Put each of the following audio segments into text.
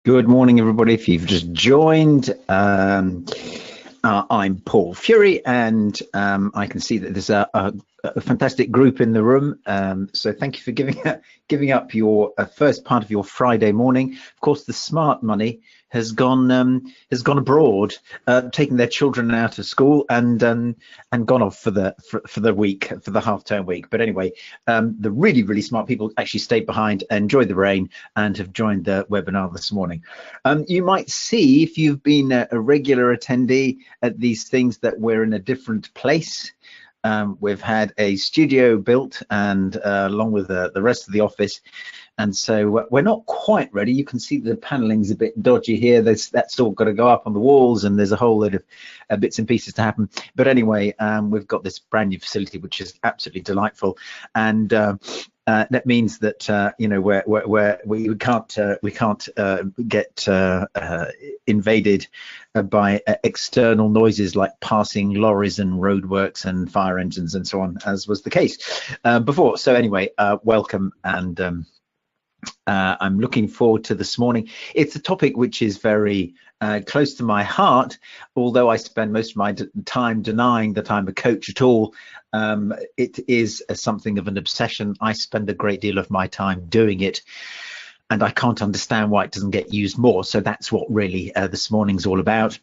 Good morning, everybody. If you've just joined, I'm Paul Fury, and I can see that there's a fantastic group in the room. So thank you for giving up your first part of your Friday morning. Of course, the smart money has gone abroad, taking their children out of school and gone off for the week, for the half-term week. But anyway, the really smart people actually stayed behind, enjoyed the rain, and have joined the webinar this morning. You might see, if you've been a regular attendee at these things, that we're in a different place. We've had a studio built, and along with the rest of the office, and so we're not quite ready. You can see the panelling's a bit dodgy here. That's all got to go up on the walls, and there's a whole load of bits and pieces to happen. But anyway, we've got this brand new facility, which is absolutely delightful, and that means that you know we can't get invaded by external noises like passing lorries and roadworks and fire engines and so on, as was the case before. So anyway, welcome, and I'm looking forward to this morning. It's a topic which is very close to my heart, although I spend most of my time denying that I'm a coach at all. It is something of an obsession. I spend a great deal of my time doing it, and I can't understand why it doesn't get used more. So that's what really this morning's all about.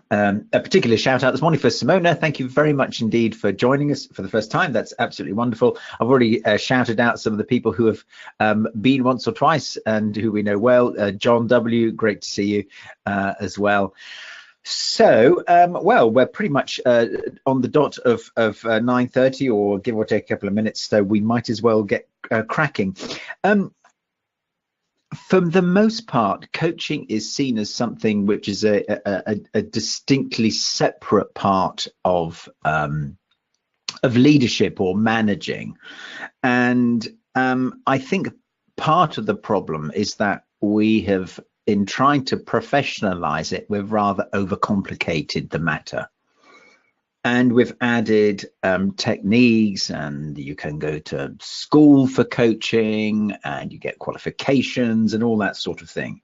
A particular shout out this morning for Simona. Thank you very much indeed for joining us for the first time. That's absolutely wonderful. I've already shouted out some of the people who have been once or twice and who we know well. John W., great to see you as well. So, well, we're pretty much on the dot of 9:30, or give or take a couple of minutes, so we might as well get cracking. For the most part, coaching is seen as something which is a distinctly separate part of leadership or managing. And I think part of the problem is that we have, in trying to professionalize it, we've rather overcomplicated the matter. And we've added techniques, and you can go to school for coaching, and you get qualifications and all that sort of thing.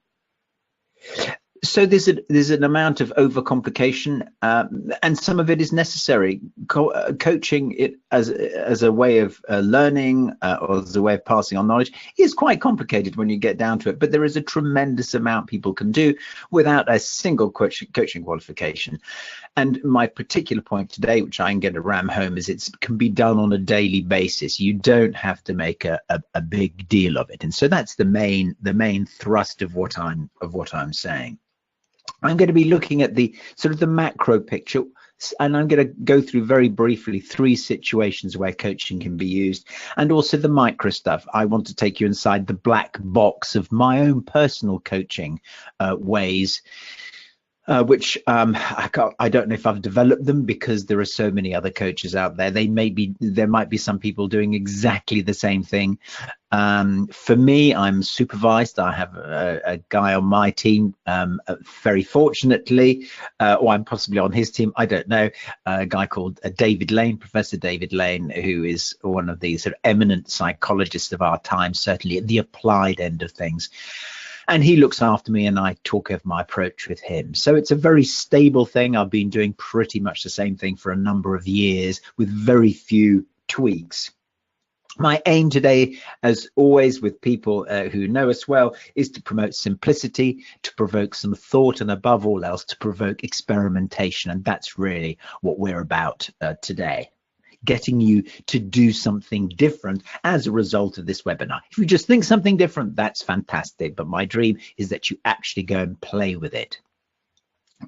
So there's an amount of overcomplication, and some of it is necessary. Coaching it as a way of learning or as a way of passing on knowledge is quite complicated when you get down to it. But there is a tremendous amount people can do without a single coaching qualification. And my particular point today, which I'm going to ram home, is it can be done on a daily basis. You don't have to make a big deal of it. And so that's the main thrust of what I'm saying. I'm going to be looking at the sort of the macro picture, and I'm going to go through very briefly 3 situations where coaching can be used, and also the micro stuff. I want to take you inside the black box of my own personal coaching ways, which I don't know if I've developed them, because there are so many other coaches out there. There might be some people doing exactly the same thing. For me, I'm supervised. I have a guy on my team, very fortunately, or I'm possibly on his team, I don't know, a guy called David Lane, Professor David Lane, who is one of the sort of eminent psychologists of our time, certainly at the applied end of things. And he looks after me, and I talk over my approach with him. So it's a very stable thing. I've been doing pretty much the same thing for a number of years with very few tweaks. My aim today, as always with people who know us well, is to promote simplicity, to provoke some thought, and above all else, to provoke experimentation. And that's really what we're about today. Getting you to do something different as a result of this webinar. If you just think something different, that's fantastic. But my dream is that you actually go and play with it.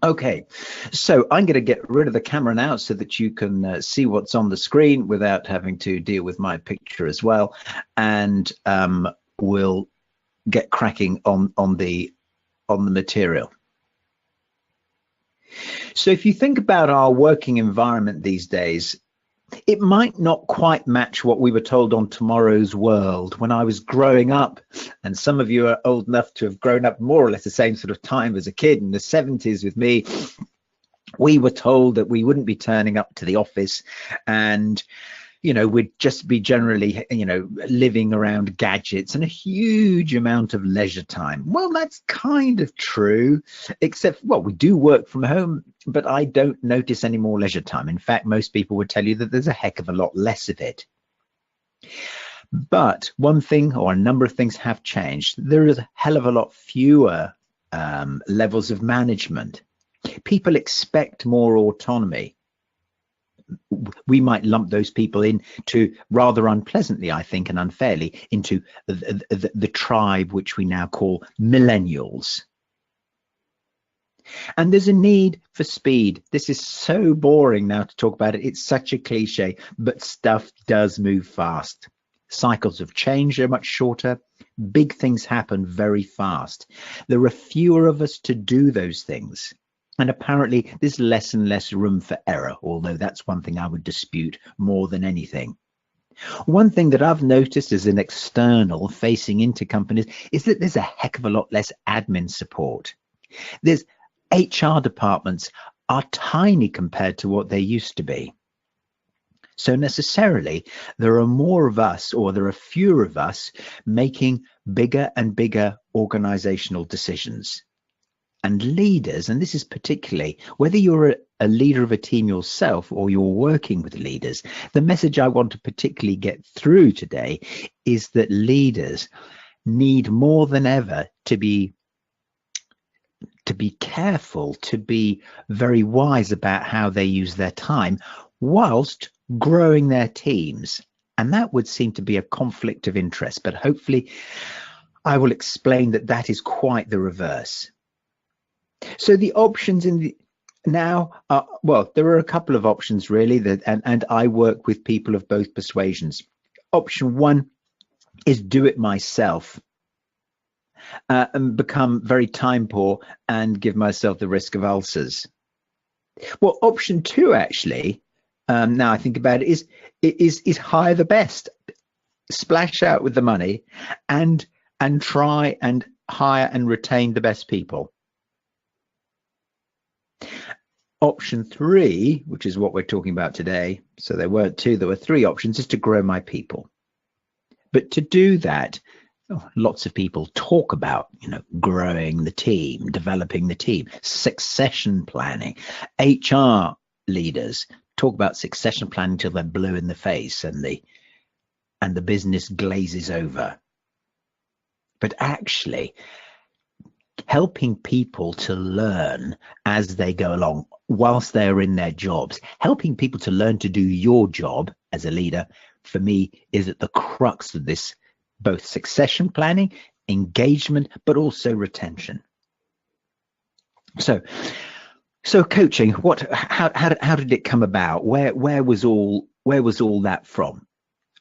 Okay, so I'm going to get rid of the camera now so that you can see what's on the screen without having to deal with my picture as well. And we'll get cracking on the material. So if you think about our working environment these days, it might not quite match what we were told on Tomorrow's World when I was growing up, and some of you are old enough to have grown up more or less the same sort of time as a kid in the 70s with me. We were told that we wouldn't be turning up to the office, and we'd just be generally, living around gadgets and a huge amount of leisure time. Well, that's kind of true, except, well, we do work from home, but I don't notice any more leisure time. In fact, most people would tell you that there's a heck of a lot less of it. But one thing, or a number of things, have changed. There is a hell of a lot fewer levels of management. People expect more autonomy. We might lump those people into, rather unpleasantly, I think, and unfairly, into the tribe which we now call millennials. And there's a need for speed. This is so boring now to talk about it. It's such a cliche, but stuff does move fast. Cycles of change are much shorter. Big things happen very fast. There are fewer of us to do those things. And apparently there's less and less room for error, although that's one thing I would dispute more than anything. One thing that I've noticed as an external facing into companies is that there's a heck of a lot less admin support. There's HR departments are tiny compared to what they used to be. So necessarily, there are more of us, or there are fewer of us, making bigger and bigger organizational decisions. And leaders, and this is particularly, whether you're a leader of a team yourself or you're working with leaders, the message I want to particularly get through today is that leaders need more than ever to be careful, to be very wise about how they use their time whilst growing their teams. And that would seem to be a conflict of interest, but hopefully I will explain that that is quite the reverse. So the options now are, well, there are a couple of options really, and I work with people of both persuasions. Option one is do it myself and become very time poor and give myself the risk of ulcers. Well, option two, actually, now I think about it, is hire the best, splash out with the money, and try and hire and retain the best people. Option three, which is what we're talking about today, so there weren't two, there were three options, is to grow my people. But to do that, lots of people talk about, growing the team, developing the team, succession planning. HR leaders talk about succession planning till they're blue in the face and the business glazes over. But actually, helping people to learn as they go along whilst they're in their jobs, helping people to learn to do your job as a leader, for me, is at the crux of this, both succession planning, engagement, but also retention. So coaching, how did it come about? Where was all that from?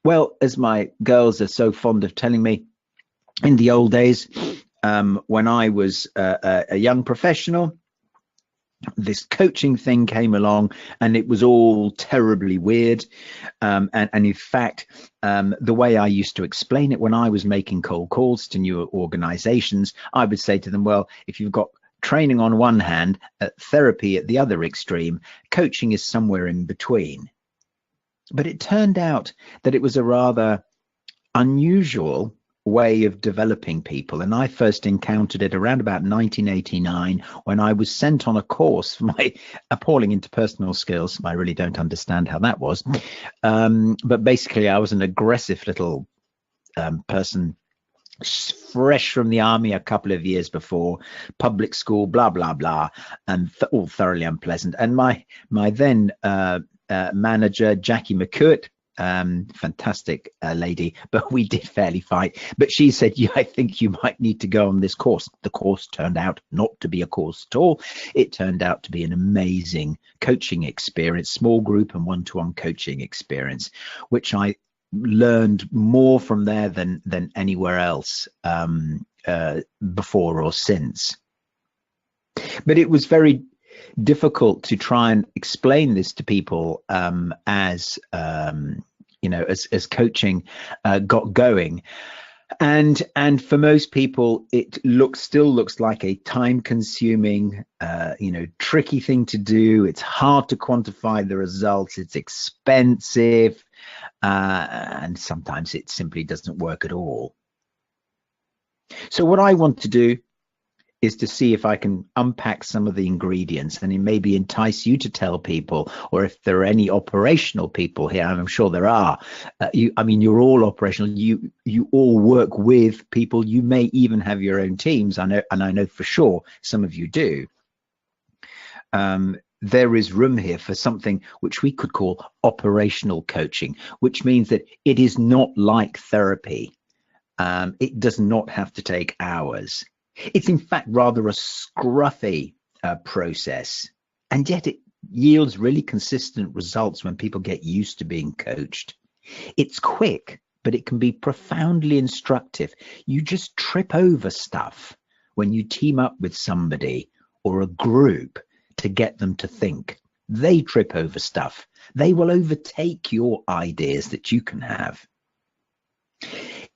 Well, as my girls are so fond of telling me, in the old days, when I was a young professional, this coaching thing came along and it was all terribly weird. And in fact, the way I used to explain it when I was making cold calls to new organizations, I would say to them, well, if you've got training on one hand, therapy at the other extreme, coaching is somewhere in between. But it turned out that it was a rather unusual way of developing people, and I first encountered it around about 1989 when I was sent on a course for my appalling interpersonal skills. I really don't understand how that was, but basically I was an aggressive little person, fresh from the army a couple of years before, public school, blah blah blah, and all thoroughly unpleasant. And my then manager, Jackie McCourt, fantastic lady, but we did fairly fight. But she said, yeah, I think you might need to go on this course. The course turned out not to be a course at all. It turned out to be an amazing coaching experience, small group and one-to-one coaching experience, which I learned more from there than anywhere else before or since. But it was very difficult to try and explain this to people as coaching got going. And for most people, it still looks like a time-consuming, tricky thing to do. It's hard to quantify the results. It's expensive, and sometimes it simply doesn't work at all. So what I want to do is to see if I can unpack some of the ingredients and maybe entice you to tell people, or if there are any operational people here, and I'm sure there are. You're all operational. You all work with people. You may even have your own teams. I know for sure some of you do. There is room here for something which we could call operational coaching, which means that it is not like therapy. It does not have to take hours. It's in fact rather a scruffy process, and yet it yields really consistent results when people get used to being coached. It's quick, but it can be profoundly instructive. You just trip over stuff when you team up with somebody or a group to get them to think. They trip over stuff. They will overtake your ideas that you can have.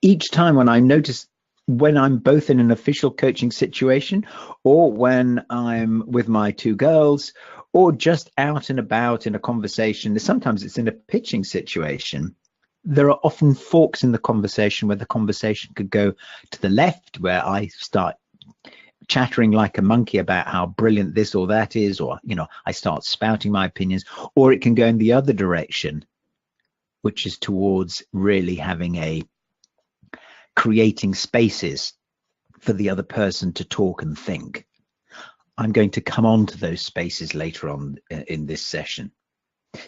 Each time when I notice, when I'm both in an official coaching situation or when I'm with my two girls or just out and about in a conversation, sometimes it's in a pitching situation, there are often forks in the conversation where the conversation could go to the left, where I start chattering like a monkey about how brilliant this or that is, or, I start spouting my opinions, or it can go in the other direction, which is towards really creating spaces for the other person to talk and think. I'm going to come on to those spaces later on in this session.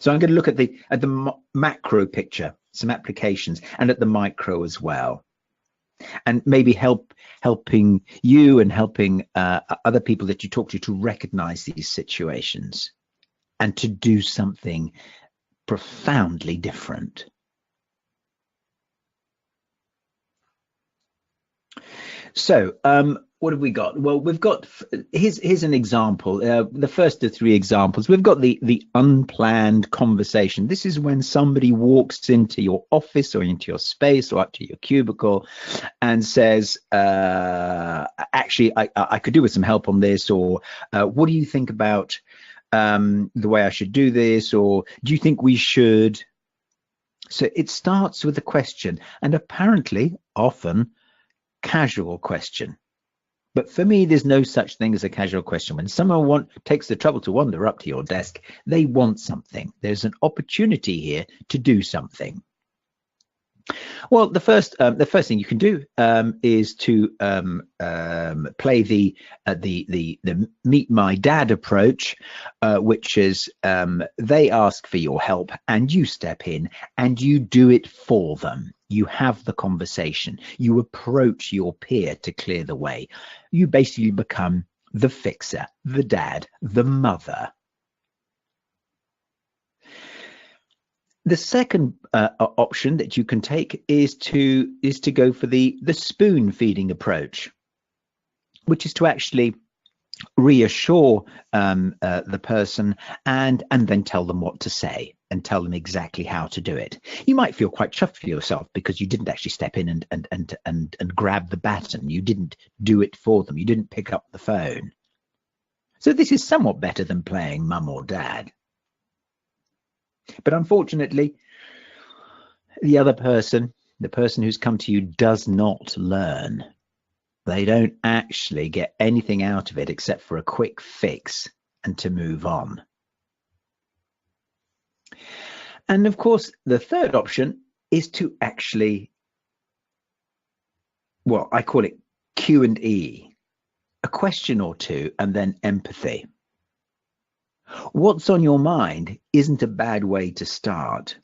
So I'm going to look at the macro picture, some applications, and at the micro as well, and maybe helping you and helping other people that you talk to recognize these situations and to do something profoundly different. So what have we got? Well, we've got, here's an example. The first of three examples, we've got the unplanned conversation. This is when somebody walks into your office or into your space or up to your cubicle and says, actually, I could do with some help on this, or what do you think about the way I should do this, or do you think we should? So it starts with a question, and apparently often casual question. But for me, there's no such thing as a casual question. When someone takes the trouble to wander up to your desk, they want something. There's an opportunity here to do something. Well, the first thing you can do is to play the meet my dad approach, which is they ask for your help and you step in and you do it for them. You have the conversation. You approach your peer to clear the way. You basically become the fixer, the dad, the mother. The second option that you can take is to go for the spoon feeding approach, which is to actually reassure the person and then tell them what to say and tell them exactly how to do it. You might feel quite chuffed for yourself because you didn't actually step in and grab the baton. You didn't do it for them. You didn't pick up the phone. So this is somewhat better than playing mum or dad. But unfortunately, the other person, the person who's come to you, does not learn. They don't actually get anything out of it except for a quick fix and to move on. And of course, the third option is to actually, well, I call it Q&E, a question or two, and then empathy. What's on your mind isn't a bad way to start.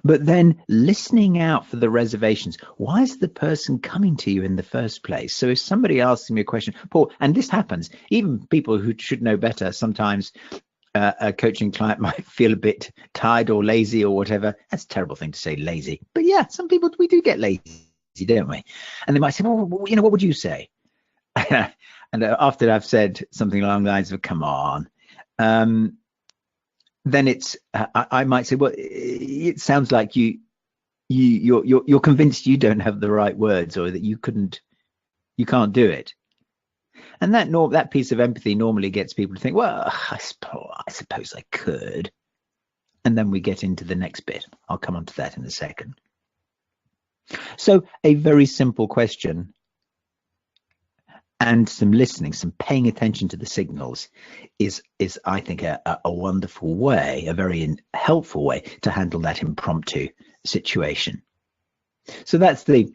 But then listening out for the reservations. Why is the person coming to you in the first place? So if somebody asks me a question, Paul, and this happens, even people who should know better, sometimes a coaching client might feel a bit tired or lazy or whatever. That's a terrible thing to say, lazy. But yeah, some people, we do get lazy, don't we? And they might say, well, what would you say? And after I've said something along the lines of, come on, then it's, I might say, well, it sounds like you you're convinced you don't have the right words, or that you can't do it. And that piece of empathy normally gets people to think, well, I suppose I could. And then we get into the next bit. I'll come on to that in a second. So a very simple question and some listening, some paying attention to the signals is I think, a wonderful way, a very helpful way to handle that impromptu situation. So that's the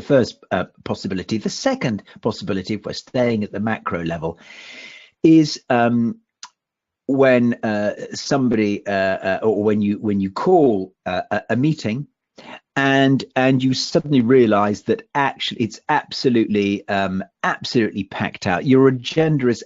first possibility. The second possibility, if we're staying at the macro level, is when somebody or when you call a meeting and you suddenly realize that actually it's absolutely packed out. Your agenda is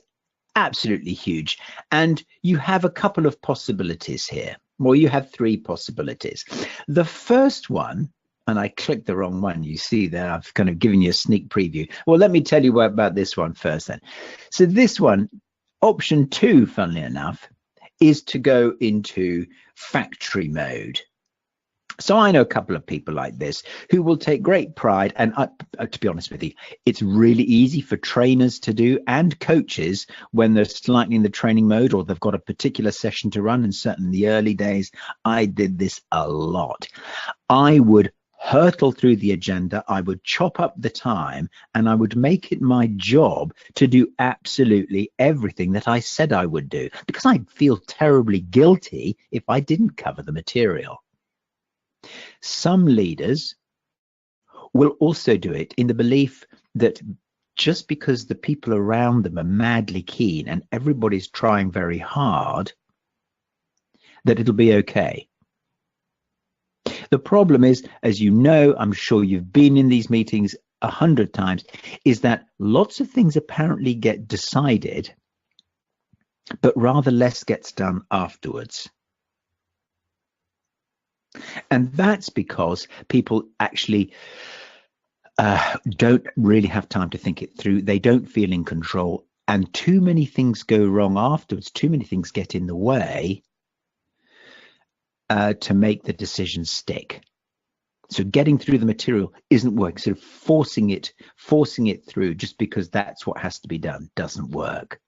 absolutely huge, and you have a couple of possibilities here. Well, you have three possibilities. The first one, and I clicked the wrong one, you see there, I've kind of given you a sneak preview. Well, let me tell you about this one first then. So this one, option 2, funnily enough, is to go into factory mode. So I know a couple of people like this who will take great pride, and to be honest with you, it's really easy for trainers to do and coaches when they're slightly in the training mode or they've got a particular session to run. And certainly in the early days, I did this a lot. I would hurtle through the agenda, I would chop up the time, and I would make it my job to do absolutely everything that I said I would do, because I'd feel terribly guilty if I didn't cover the material. Some leaders will also do it in the belief that just because the people around them are madly keen and everybody's trying very hard, that it'll be okay. The problem is, as you know, I'm sure you've been in these meetings 100 times, is that lots of things apparently get decided, but rather less gets done afterwards. And that's because people actually don't really have time to think it through. They don't feel in control, and too many things go wrong afterwards. Too many things get in the way to make the decision stick. So getting through the material isn't working. Sort of forcing it through just because that's what has to be done doesn't work.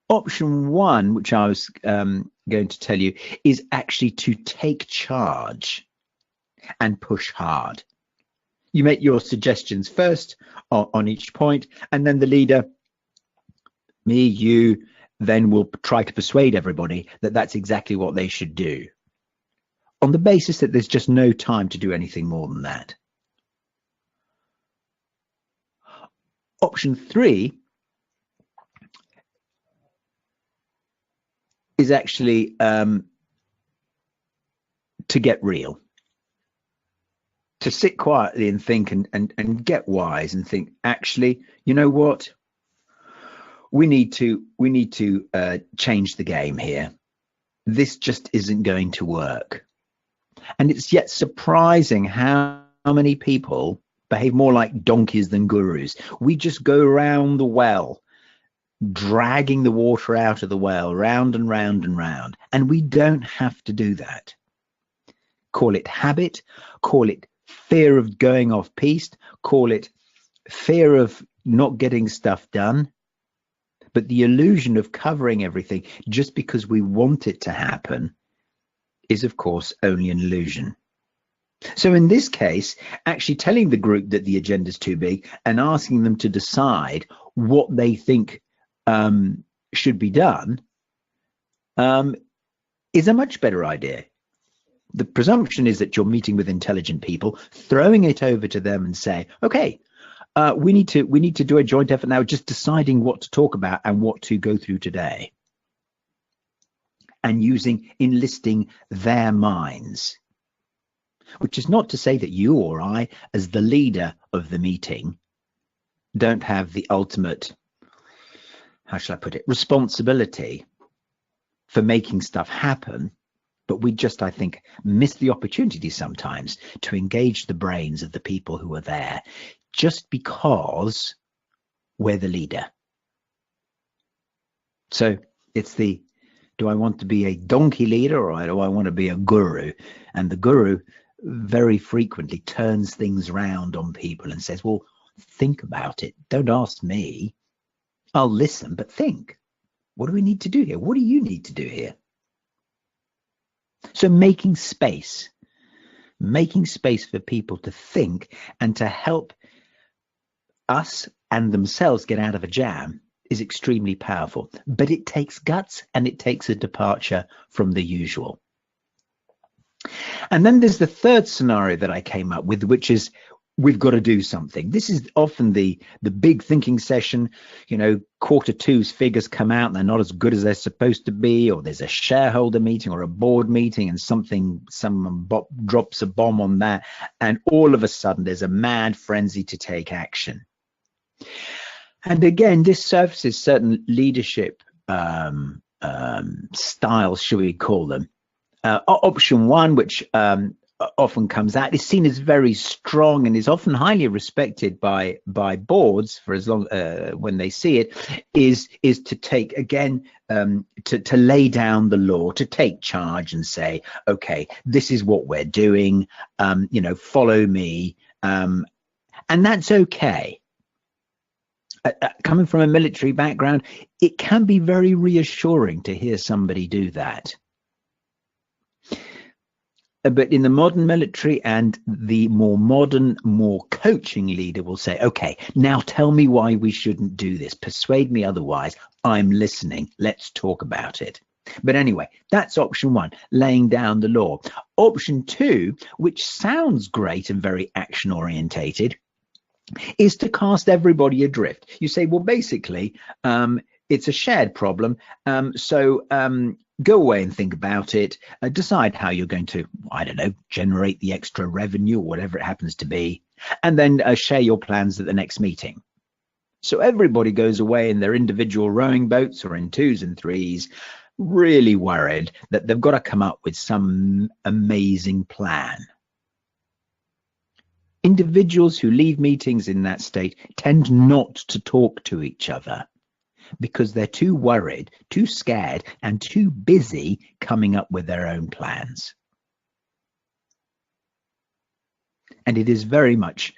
Option 1, which I was going to tell you, is actually to take charge and push hard. You make your suggestions first on each point, and then the leader, me, you, then will try to persuade everybody that that's exactly what they should do, on the basis that there's just no time to do anything more than that. Option 3 is actually to get real, to sit quietly and think and get wise and think, actually, you know what? We need to change the game here. This just isn't going to work. And it's yet surprising how many people behave more like donkeys than gurus. We just go around the well, dragging the water out of the well, round and round and round. And we don't have to do that. Call it habit, call it fear of going off piste, call it fear of not getting stuff done. But the illusion of covering everything just because we want it to happen is, of course, only an illusion. So in this case, actually telling the group that the agenda is too big and asking them to decide what they think should be done is a much better idea. The presumption is that you're meeting with intelligent people, throwing it over to them and saying, okay, we need to do a joint effort now, just deciding what to talk about and what to go through today, and enlisting their minds, which is not to say that you or I, as the leader of the meeting, don't have the ultimate, how shall I put it, responsibility for making stuff happen. But we just, I think, miss the opportunity sometimes to engage the brains of the people who are there, just because we're the leader. So it's do I want to be a donkey leader, or do I want to be a guru? And the guru very frequently turns things round on people and says, well, think about it. Don't ask me. I'll listen, but think. What do we need to do here? What do you need to do here? So making space for people to think and to help us and themselves get out of a jam is extremely powerful. But it takes guts and it takes a departure from the usual. And then there's the third scenario that I came up with, which is we've got to do something. This is often the big thinking session. You know, Q2's figures come out and they're not as good as they're supposed to be, or there's a shareholder meeting or a board meeting and someone drops a bomb on that, and all of a sudden there's a mad frenzy to take action. And again, this surfaces certain leadership styles, should we call them. Option one, which often comes out, is seen as very strong and is often highly respected by boards for as long when they see it, is to take again to lay down the law, to take charge and say, okay, this is what we're doing, you know, follow me, and that's okay. Coming from a military background, it can be very reassuring to hear somebody do that. But in the modern military and the more modern, more coaching leader will say, okay, now tell me why we shouldn't do this. Persuade me otherwise. I'm listening. Let's talk about it. But anyway, that's option one, laying down the law. Option two, which sounds great and very action orientated, is to cast everybody adrift. You say, well, basically, it's a shared problem. Go away and think about it, decide how you're going to, I don't know, generate the extra revenue or whatever it happens to be, and then share your plans at the next meeting. So everybody goes away in their individual rowing boats or in twos and threes, really worried that they've got to come up with some amazing plan. Individuals who leave meetings in that state tend not to talk to each other, because they're too worried, too scared, and too busy coming up with their own plans. And it is very much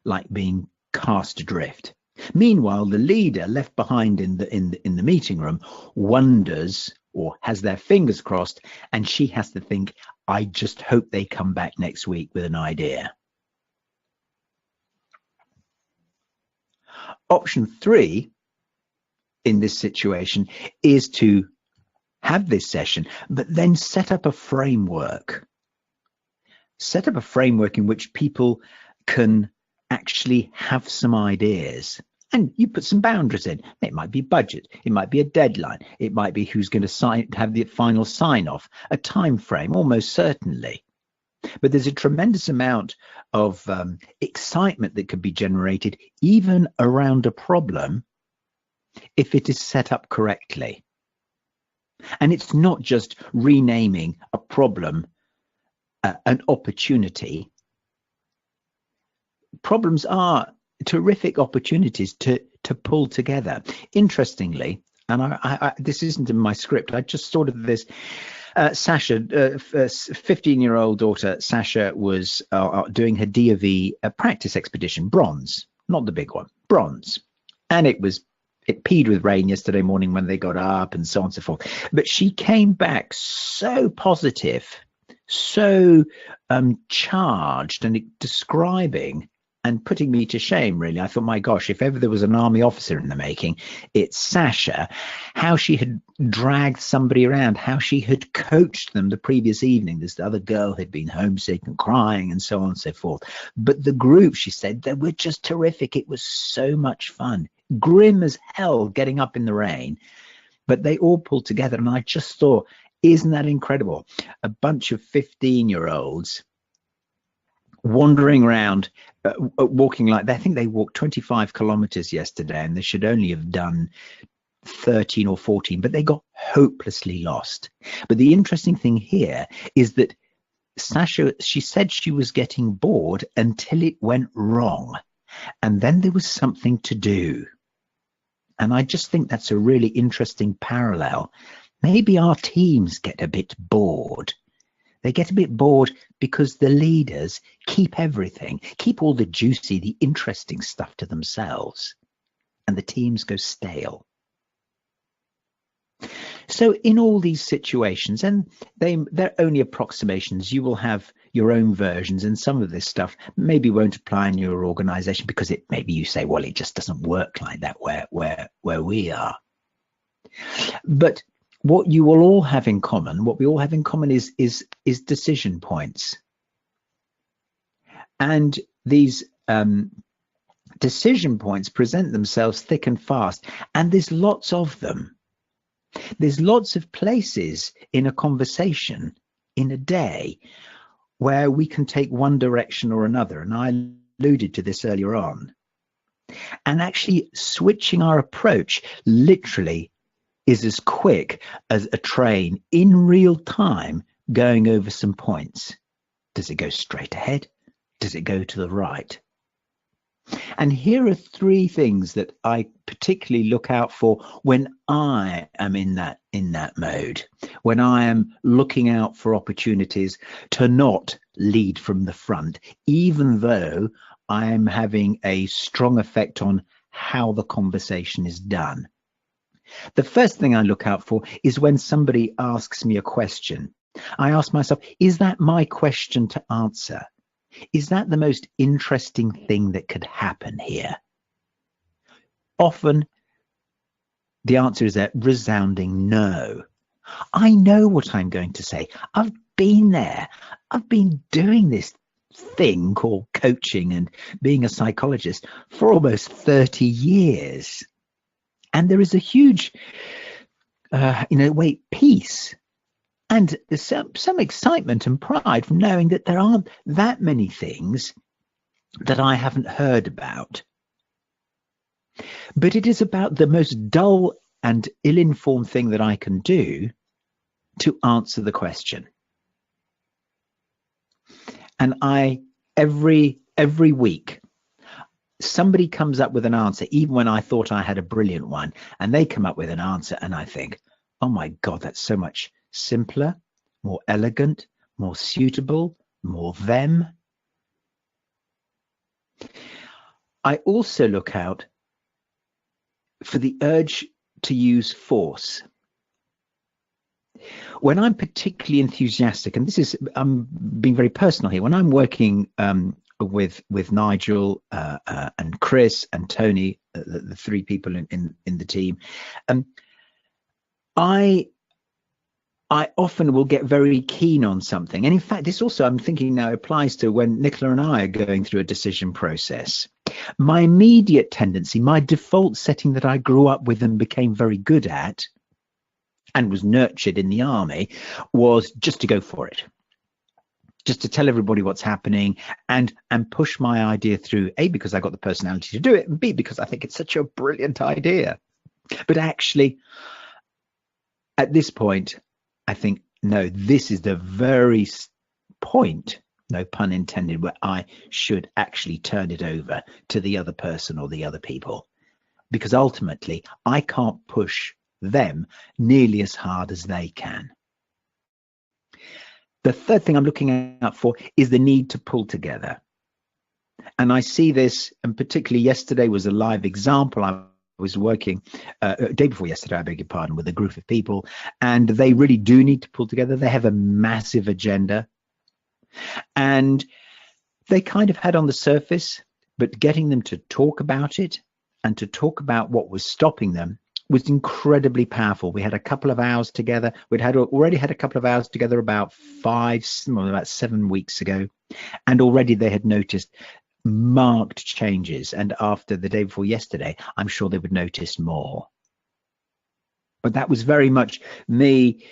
like being cast adrift. Meanwhile, the leader left behind in the meeting room wonders, or has their fingers crossed, and she has to think, I just hope they come back next week with an idea. Option three in this situation is to have this session, but then set up a framework. Set up a framework in which people can actually have some ideas. And you put some boundaries in. It might be budget. It might be a deadline. It might be who's going to have the final sign off, a time frame, almost certainly. But there's a tremendous amount of excitement that could be generated even around a problem if it is set up correctly. And it's not just renaming a problem an opportunity. Problems are terrific opportunities to pull together. Interestingly, and I this isn't in my script, I just thought of this. Sasha, 15-year-old daughter, Sasha was doing her DOV practice expedition, bronze, not the big one, bronze. And it peed with rain yesterday morning when they got up and so on and so forth. But she came back so positive, so charged and describing and putting me to shame, really. I thought, my gosh, if ever there was an army officer in the making, it's Sasha. How she had dragged somebody around, how she had coached them the previous evening. This other girl had been homesick and crying and so on and so forth. But the group, she said, they were just terrific. It was so much fun. Grim as hell getting up in the rain. But they all pulled together. And I just thought, isn't that incredible? A bunch of 15-year-olds wandering around, walking like I think they walked 25 kilometers yesterday, and they should only have done 13 or 14, but they got hopelessly lost. But the interesting thing here is that Sasha, she said she was getting bored until it went wrong, and then there was something to do. And I just think that's a really interesting parallel. Maybe our teams get a bit bored. They get a bit bored because the leaders keep everything, keep all the juicy, the interesting stuff to themselves, and the teams go stale. So in all these situations, and they're only approximations, you will have your own versions, and some of this stuff maybe won't apply in your organization because maybe you say, well, it just doesn't work like that where we are. But what you will all have in common, what we all have in common is decision points. And these decision points present themselves thick and fast, and there's lots of them. There's lots of places in a conversation in a day where we can take one direction or another, and I alluded to this earlier on. And actually switching our approach literally is as quick as a train in real time going over some points. Does it go straight ahead? Does it go to the right? And here are three things that I particularly look out for when I am in that mode, when I am looking out for opportunities to not lead from the front, even though I am having a strong effect on how the conversation is done. The first thing I look out for is when somebody asks me a question. I ask myself, is that my question to answer? Is that the most interesting thing that could happen here? Often the answer is a resounding no. I know what I'm going to say. I've been there. I've been doing this thing called coaching and being a psychologist for almost 30 years. And there is a huge, peace and some excitement and pride from knowing that there aren't that many things that I haven't heard about. But it is about the most dull and ill-informed thing that I can do to answer the question. And every week, somebody comes up with an answer, even when I thought I had a brilliant one, and they come up with an answer and I think, oh my God, that's so much simpler, more elegant, more suitable, more them. I also look out for the urge to use force. When I'm particularly enthusiastic, and I'm being very personal here, when I'm working with Nigel and Chris and Tony, the three people in the team, I often will get very keen on something. And in fact, this also, I'm thinking now, applies to when Nicola and I are going through a decision process. My immediate tendency, my default setting that I grew up with and became very good at and was nurtured in the army was just to go for it. Just to tell everybody what's happening and push my idea through, A, because I got the personality to do it, and B, because I think it's such a brilliant idea. But actually, at this point, I think, no, this is the very point, no pun intended, where I should actually turn it over to the other person or the other people. Because ultimately, I can't push them nearly as hard as they can. The third thing I'm looking out for is the need to pull together. And I see this, and particularly yesterday was a live example. I was working day before yesterday, I beg your pardon, with a group of people, and they really do need to pull together. They have a massive agenda, and they kind of had on the surface, but getting them to talk about it and to talk about what was stopping them was incredibly powerful. We had a couple of hours together. We'd already had a couple of hours together about 7 weeks ago, and already they had noticed marked changes. And after the day before yesterday, I'm sure they would notice more. But that was very much me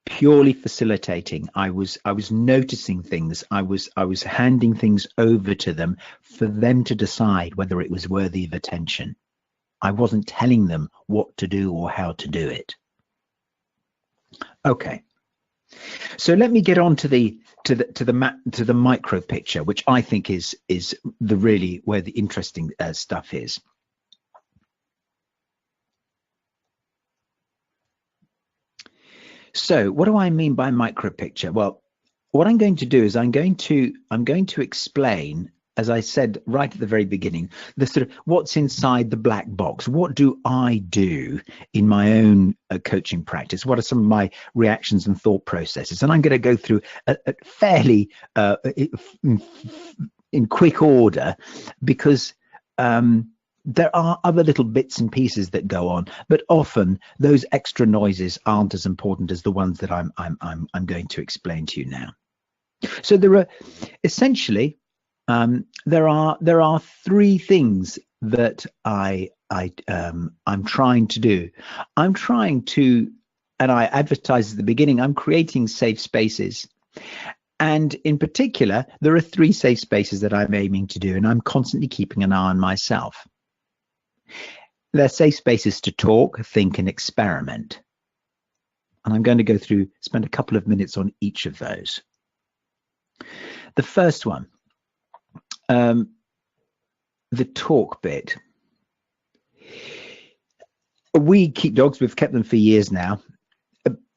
purely facilitating. I was noticing things. I was handing things over to them for them to decide whether it was worthy of attention. I wasn't telling them what to do or how to do it. Okay, so let me get on to the micro picture, which I think is the really where the interesting stuff is. So what do I mean by micro picture? Well, what I'm going to do is I'm going to explain, as I said right at the very beginning, the sort of what's inside the black box. What do I do in my own coaching practice? What are some of my reactions and thought processes? And I'm going to go through a fairly in quick order, because there are other little bits and pieces that go on, but often those extra noises aren't as important as the ones that I'm going to explain to you now. So there are essentially there are three things that I'm trying to do. I'm trying to, and I advertised at the beginning, I'm creating safe spaces. And in particular, there are three safe spaces that I'm aiming to do, and I'm constantly keeping an eye on myself. They're safe spaces to talk, think, and experiment. And I'm going to spend a couple of minutes on each of those. The first one, the talk bit. We keep dogs, we've kept them for years now.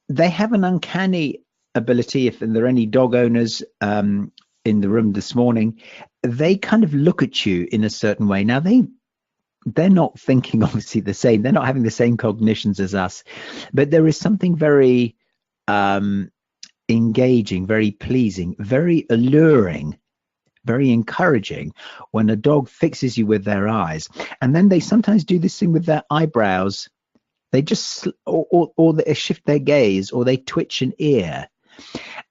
They have an uncanny ability, if there are any dog owners in the room this morning, they kind of look at you in a certain way. Now, they're not thinking obviously the same, they're not having the same cognitions as us, but there is something very engaging, very pleasing, very alluring, very encouraging when a dog fixes you with their eyes. And then they sometimes do this thing with their eyebrows. They just or they shift their gaze, or they twitch an ear.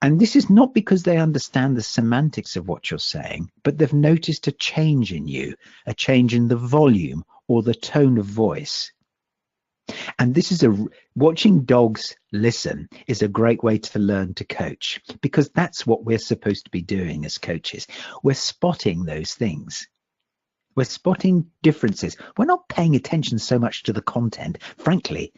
And this is not because they understand the semantics of what you're saying, but they've noticed a change in you, a change in the volume or the tone of voice. And this is watching dogs listen is a great way to learn to coach, because that's what we're supposed to be doing as coaches. We're spotting those things. We're spotting differences. We're not paying attention so much to the content. Frankly,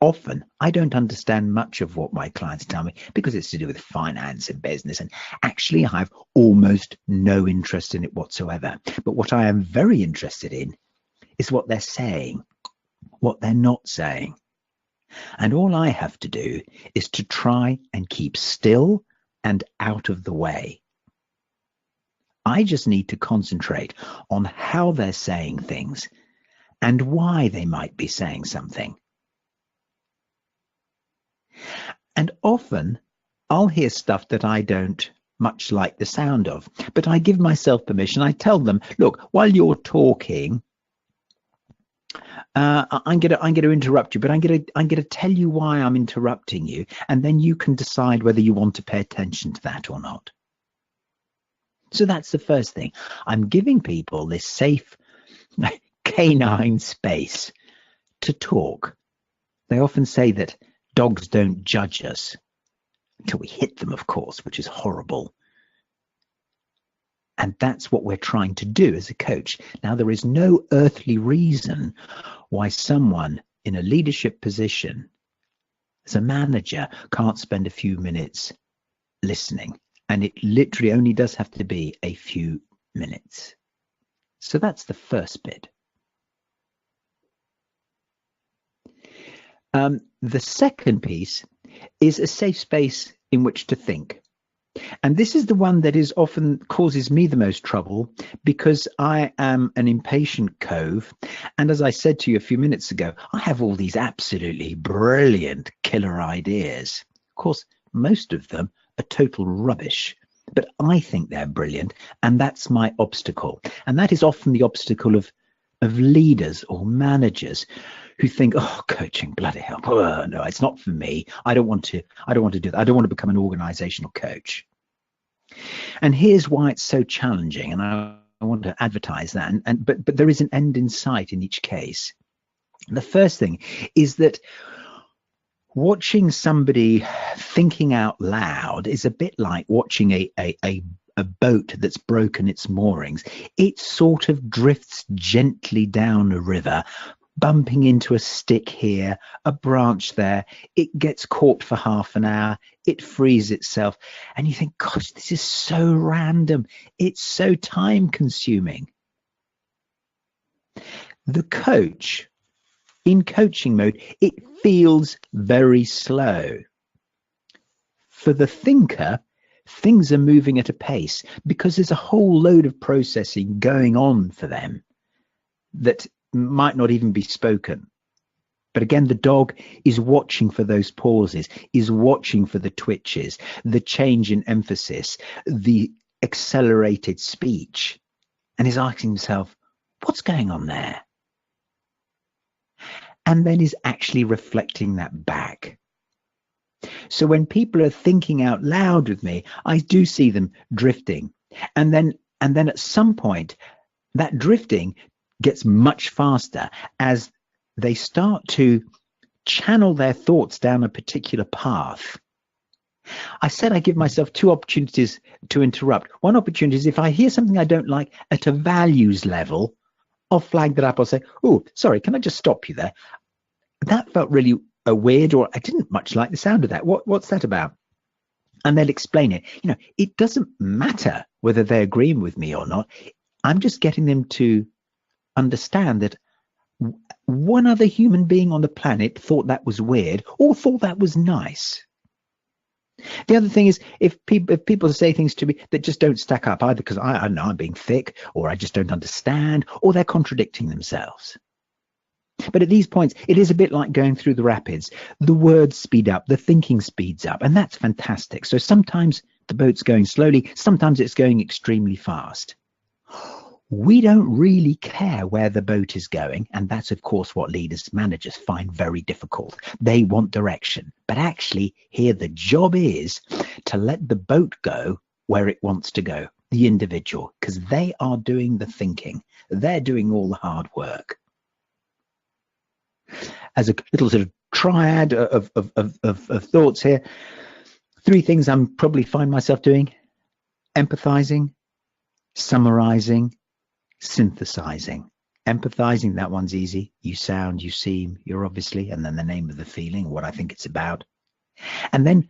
often I don't understand much of what my clients tell me because it's to do with finance and business, and actually I have almost no interest in it whatsoever. But what I am very interested in is what they're saying, what they're not saying. And all I have to do is to try and keep still and out of the way. I just need to concentrate on how they're saying things and why they might be saying something. And often I'll hear stuff that I don't much like the sound of, but I give myself permission. I tell them, look, while you're talking, I'm going to interrupt you, but I'm going to tell you why I'm interrupting you, and then you can decide whether you want to pay attention to that or not. So that's the first thing. I'm giving people this safe canine space to talk. They often say that dogs don't judge us until we hit them, of course, which is horrible. And that's what we're trying to do as a coach. Now, there is no earthly reason why someone in a leadership position, as a manager, can't spend a few minutes listening. And it literally only does have to be a few minutes. So that's the first bit. The second piece is a safe space in which to think. And this is the one that is often causes me the most trouble, because I am an impatient cove. And as I said to you a few minutes ago, I have all these absolutely brilliant killer ideas. Of course, most of them are total rubbish, but I think they're brilliant. And that's my obstacle. And that is often the obstacle of leaders or managers who think, oh, coaching, bloody hell, oh, no, it's not for me. I don't want to do that. I don't want to become an organizational coach. And here's why it's so challenging. And I want to advertise that. But there is an end in sight in each case. The first thing is that watching somebody thinking out loud is a bit like watching a boat that's broken its moorings. It sort of drifts gently down a river, bumping into a stick here, a branch there. It gets caught for half an hour. It frees itself. And you think, gosh, this is so random. It's so time consuming. The coach, in coaching mode, it feels very slow. For the thinker, things are moving at a pace because there's a whole load of processing going on for them that might not even be spoken. But again, the dog is watching for those pauses, is watching for the twitches, the change in emphasis, the accelerated speech, and is asking himself, what's going on there? And then is actually reflecting that back. So when people are thinking out loud with me, I do see them drifting. And then at some point, that drifting gets much faster as they start to channel their thoughts down a particular path. I said I give myself two opportunities to interrupt. One opportunity is if I hear something I don't like at a values level, I'll flag that up. I'll say, oh, sorry, can I just stop you there? That felt really weird, or I didn't much like the sound of that. What's that about? And they'll explain it. You know, it doesn't matter whether they're agreeing with me or not. I'm just getting them to understand that one other human being on the planet thought that was weird or thought that was nice. The other thing is if people say things to me that just don't stack up, either because I know I'm being thick, or I just don't understand, or they're contradicting themselves. But at these points, it is a bit like going through the rapids. The words speed up, the thinking speeds up, and that's fantastic. So sometimes the boat's going slowly, sometimes it's going extremely fast. We don't really care where the boat is going, and that's, of course, what leaders, managers find very difficult. They want direction, but actually here the job is to let the boat go where it wants to go, the individual, because they are doing the thinking. They're doing all the hard work. As a little sort of triad of thoughts here, three things I'm probably find myself doing: empathizing, summarizing, synthesizing. Empathizing, that one's easy. You sound, you seem, you're obviously, and then the name of the feeling, what I think it's about. And then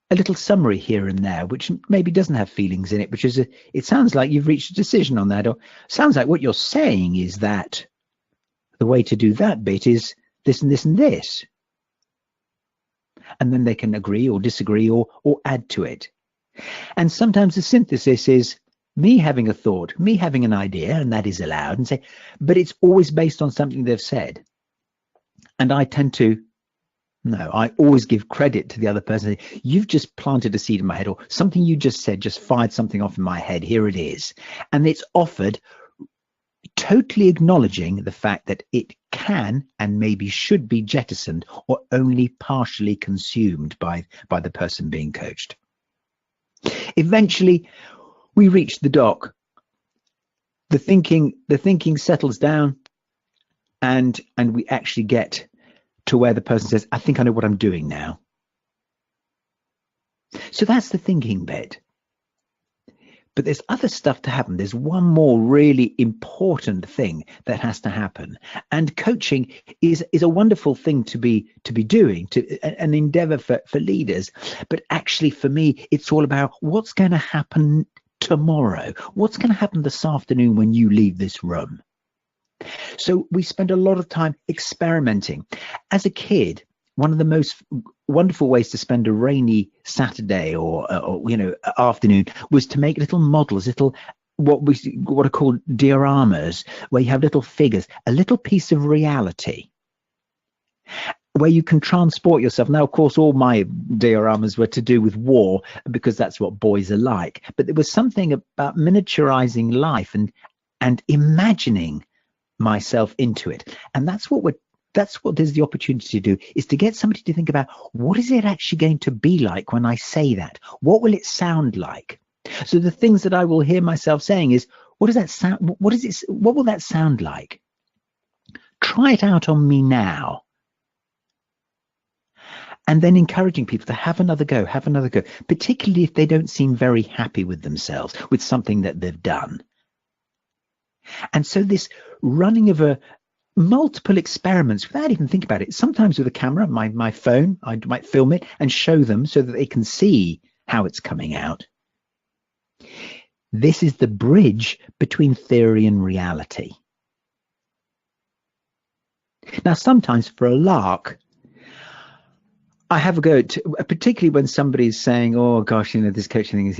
a little summary here and there, which maybe doesn't have feelings in it, which is, it sounds like you've reached a decision on that, or sounds like what you're saying is that the way to do that bit is this and this and this. And then they can agree or disagree or add to it. And sometimes the synthesis is me having a thought, me having an idea, and that is allowed, and say, but it's always based on something they've said. And I tend to, no, I always give credit to the other person. You've just planted a seed in my head, or something you just said just fired something off in my head. Here it is. And it's offered totally acknowledging the fact that it can and maybe should be jettisoned or only partially consumed by the person being coached. Eventually, we reach the dock. The thinking settles down, and we actually get to where the person says, I think I know what I'm doing now. So that's the thinking bit. But there's other stuff to happen. There's one more really important thing that has to happen. And coaching is a wonderful thing to be doing, an endeavor for leaders. But actually, for me, it's all about what's going to happen tomorrow. What's going to happen this afternoon when you leave this room? So we spend a lot of time experimenting. As a kid, one of the most wonderful ways to spend a rainy Saturday or afternoon was to make little models, little what are called dioramas, where you have little figures, a little piece of reality where you can transport yourself. Now, of course, all my dioramas were to do with war because that's what boys are like. But there was something about miniaturizing life and imagining myself into it. And that's what there's the opportunity to do, is to get somebody to think about, what is it actually going to be like when I say that? What will it sound like? So the things that I will hear myself saying is, what does that sound? What will that sound like? Try it out on me now. And then encouraging people to have another go, particularly if they don't seem very happy with themselves, with something that they've done. And so this running of multiple experiments without even thinking about it, sometimes with a camera, my phone, I might film it and show them so that they can see how it's coming out. This is the bridge between theory and reality. Now, sometimes for a lark, I have a go at, particularly when somebody's saying, "Oh gosh, this coaching thing is,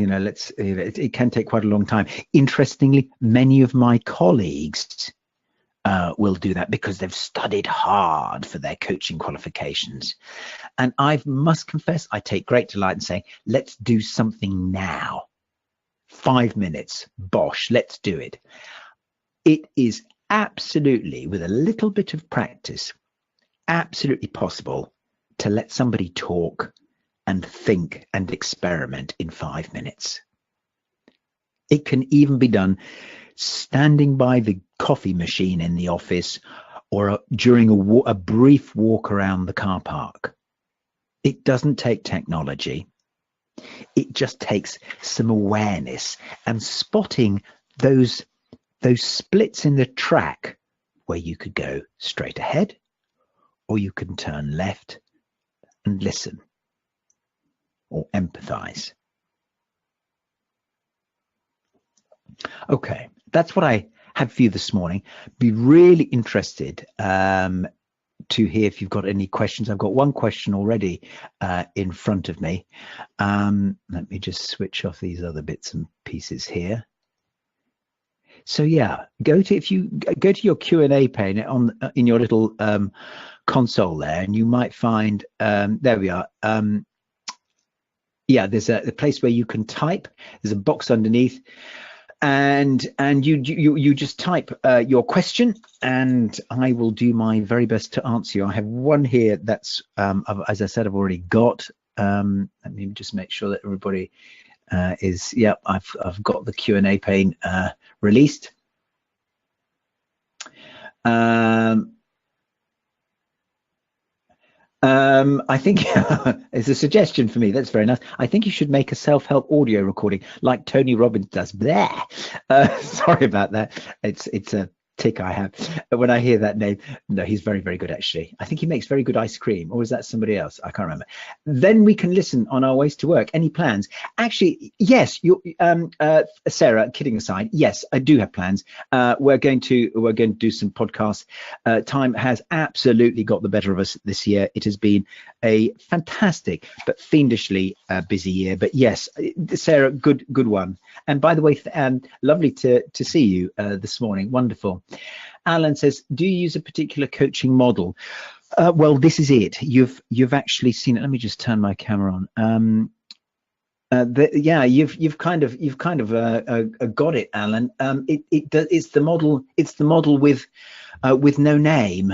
it can take quite a long time." Interestingly, many of my colleagues will do that because they've studied hard for their coaching qualifications. And I must confess, I take great delight in saying, "Let's do something now. 5 minutes, bosh, let's do it." It is absolutely, with a little bit of practice, absolutely possible to let somebody talk and think and experiment in 5 minutes. It can even be done standing by the coffee machine in the office or during a brief walk around the car park. It doesn't take technology. It just takes some awareness and spotting those splits in the track where you could go straight ahead or you can turn left and listen or empathize. Okay, that's what I had for you this morning. Be really interested to hear if you've got any questions. I've got one question already in front of me. Let me just switch off these other bits and pieces here. So yeah, if you go to your Q&A pane in your little console there, and you might find there we are. Yeah, there's a place where you can type. There's a box underneath, and you just type your question, and I will do my very best to answer you. I have one here that's as I said, I've already got. Let me just make sure that everybody is. Yeah, I've got the Q&A pane released. I think it's a suggestion for me. That's very nice. I think you should make a self-help audio recording like Tony Robbins does. Blah. Sorry about that. It's a tick I have when I hear that name. No, he's very, very good, actually. I think he makes very good ice cream, or is that somebody else? I can't remember. Then we can listen on our ways to work. Any plans? Actually, yes. Sarah, kidding aside, yes, I do have plans. We're going to do some podcasts. Time has absolutely got the better of us this year. It has been a fantastic but fiendishly busy year. But yes, Sarah, good one. And by the way, lovely to see you this morning. Wonderful. Alan says, do you use a particular coaching model? Well, this is it. You've actually seen it. Let me just turn my camera on. Yeah, you've kind of got it, Alan. It's the model. It's the model with no name.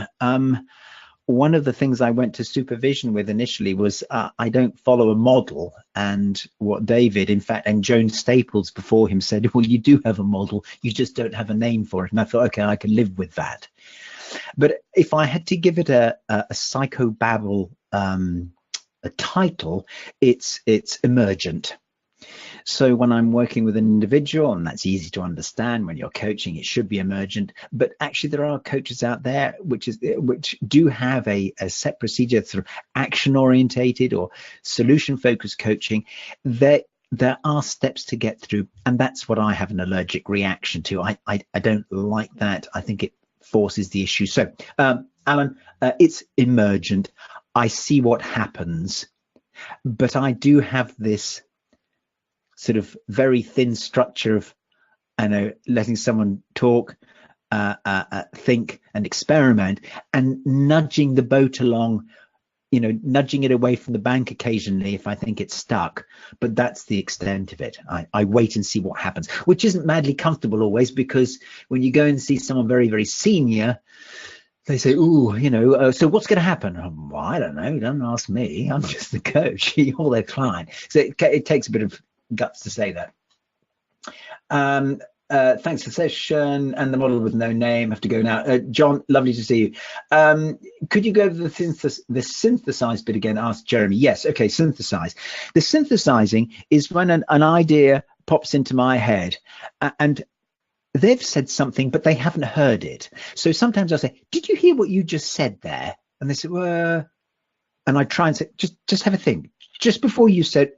One of the things I went to supervision with initially was I don't follow a model, and what David, in fact, and Joan Staples before him said, well, you do have a model, you just don't have a name for it. And I thought, okay, I can live with that. But if I had to give it a psychobabble a title, it's emergent. So when I'm working with an individual, and that's easy to understand, when you're coaching, it should be emergent. But actually, there are coaches out there which do have a set procedure through action orientated or solution focused coaching. There are steps to get through, and that's what I have an allergic reaction to. I don't like that. I think it forces the issue. So, Alan, it's emergent. I see what happens, but I do have this sort of very thin structure of, letting someone talk, think and experiment, and nudging the boat along, nudging it away from the bank occasionally if I think it's stuck. But that's the extent of it. I wait and see what happens, which isn't madly comfortable always, because when you go and see someone very, very senior, they say, "Ooh, so what's going to happen?" Well, I don't know. Don't ask me. I'm just the coach. You're their client. So it takes a bit of guts to say that. Thanks for the session and the model with no name. Have to go now. John, lovely to see you. Could you go over the synthesize bit again? Asked Jeremy. Yes. Okay. Synthesize. The synthesizing is when an idea pops into my head, and they've said something, but they haven't heard it. So sometimes I say, "Did you hear what you just said there?" And they say, "Well," and I try and say, "Just have a think. Just before you said,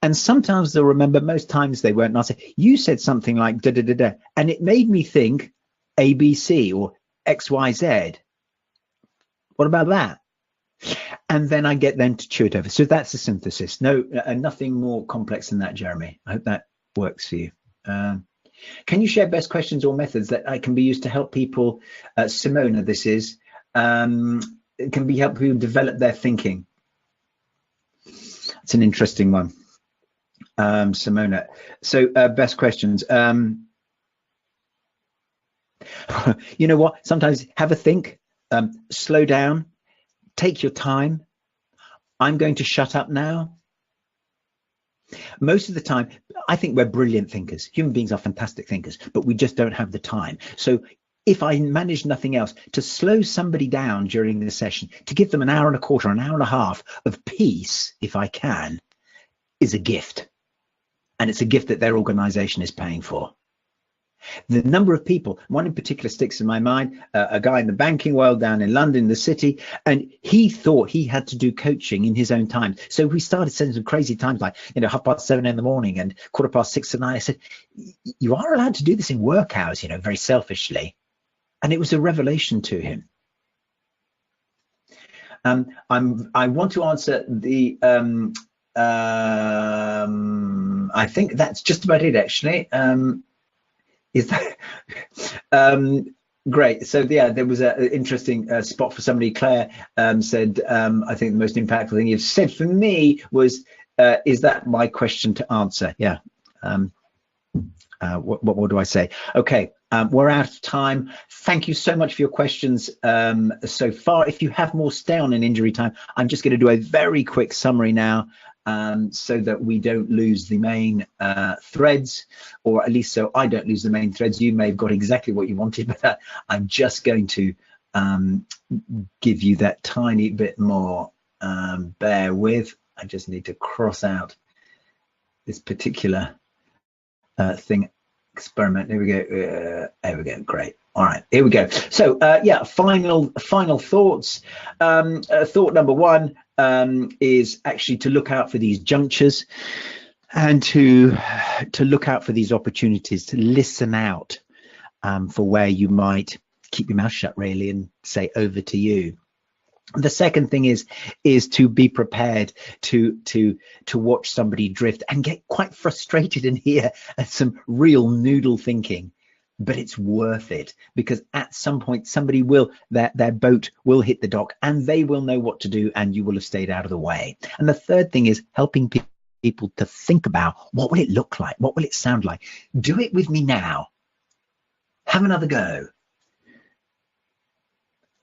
And sometimes they'll remember, most times they won't. And I'll say, "You said something like da da da da," and it made me think ABC or XYZ. What about that? and then I get them to chew it over. So that's the synthesis. No, nothing more complex than that, Jeremy. I hope that works for you. Can you share best questions or methods that can be used to help people? Simona, this is, it can be help people develop their thinking. It's an interesting one, Simona. So best questions. You know what? Sometimes have a think, slow down, take your time. I'm going to shut up now. Most of the time, I think we're brilliant thinkers. Human beings are fantastic thinkers, but we just don't have the time. So if I manage nothing else, to slow somebody down during the session, to give them an hour and a quarter, an hour and a half of peace, if I can, is a gift. And it's a gift that their organization is paying for. The number of people, one in particular sticks in my mind, a guy in the banking world down in London, the city, and he thought he had to do coaching in his own time. So we started sending some crazy times like, 7:30 in the morning and 6:15 at night. I said, you are allowed to do this in work hours, very selfishly. And it was a revelation to him. I want to answer the, I think that's just about it, actually. Is that great? So yeah, there was an interesting spot for somebody. Claire said, I think the most impactful thing you've said for me was, is that my question to answer? Yeah. What do I say? Okay, we're out of time. Thank you so much for your questions so far. If you have more, stay on in injury time. I'm just going to do a very quick summary now. So that we don't lose the main threads, or at least so I don't lose the main threads. You may have got exactly what you wanted, but I'm just going to give you that tiny bit more. Bear with. I just need to cross out this particular thing. Experiment. There we go. There we go. Great. All right, here we go. So yeah, final thoughts. Thought number one is actually to look out for these junctures and to look out for these opportunities, to listen out for where you might keep your mouth shut, really, and say over to you. The second thing is to be prepared to watch somebody drift and get quite frustrated in here at some real noodle thinking. But it's worth it, because at some point somebody will, their boat will hit the dock and they will know what to do, and you will have stayed out of the way. And the third thing is helping people to think about, what will it look like? What will it sound like? Do it with me now. Have another go,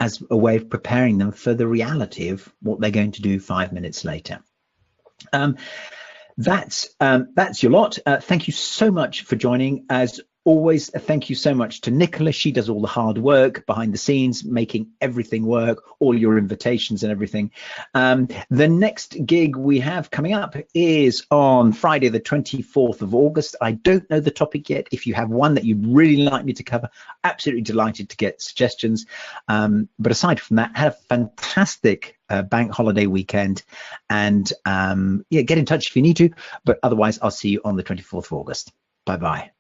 as a way of preparing them for the reality of what they're going to do 5 minutes later. That's your lot. Thank you so much for joining. As always, thank you so much to Nicola. She does all the hard work behind the scenes, making everything work, all your invitations and everything. The next gig we have coming up is on Friday, the 24th of August. I don't know the topic yet. If you have one that you'd really like me to cover, absolutely delighted to get suggestions. But aside from that, have a fantastic bank holiday weekend, and yeah, get in touch if you need to. But otherwise, I'll see you on the 24th of August. Bye-bye.